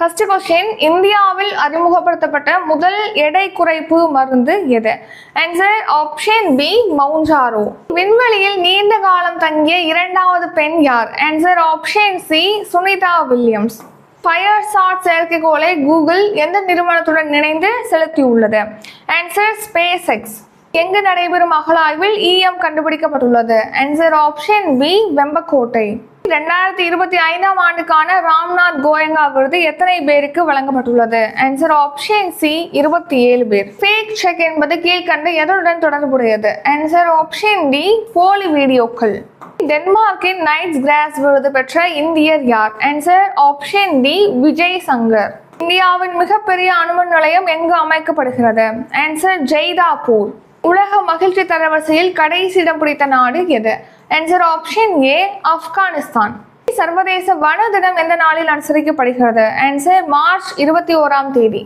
First question, இந்தியாவில் அறிமுகப்படுத்தப்பட்ட முதல் எடை குறைப்பு மருந்து எது? Answer option B Mounjaro. விண்வெளியில் நீண்ட காலம் தங்கிய இரண்டாவது பெண் யார்? Answer option C Sunita Williams. FireSat செயற்கைக்கோளை கூகுள் எந்த நிறுவனத்துடன் இணைந்து செலுத்தியுள்ளது? Answer space X. எங்கு நடைபெறும் அகழாய்வில் ஈயம் கண்டுபிடிக்கப்பட்டுள்ளது? Answer option B Vembakottai. 2025ஆம் ஆண்டுக்கான ராம்நாத் கோயங்கா விருது எத்தனை பேருக்கு வழங்கப்பட்டுள்ளது? ஆன்சர் ஆப்ஷன் சி 27 பேர். ஃபேக் செக் என்பது கீழ்கண்ட எதனுடன் தொடர்புடையது? ஆன்சர் ஆப்ஷன் டி போலி வீடியோக்கள். டென்மார்க்கின் நைட்ஸ் கிராஸ் விருது பெற்ற இந்தியர் யார்? Answer option D Vijay Shankar. இந்தியாவின் மிகப்பெரிய அணுமின் நிலையம் எங்கு அமைக்கப்படுகிறது? ஆன்சர் ஜெய்தாப்பூர். உலக மகிழ்ச்சி தரவரிசையில் கடைசி இடம் பிடித்த நாடு எது? Answer option A Afghanistan. சர்வதேச வன தினம் எந்த நாளில் அனுசரிக்கப்படுகிறது? ஆன்சர் மார்ச் 21ஆம் தேதி.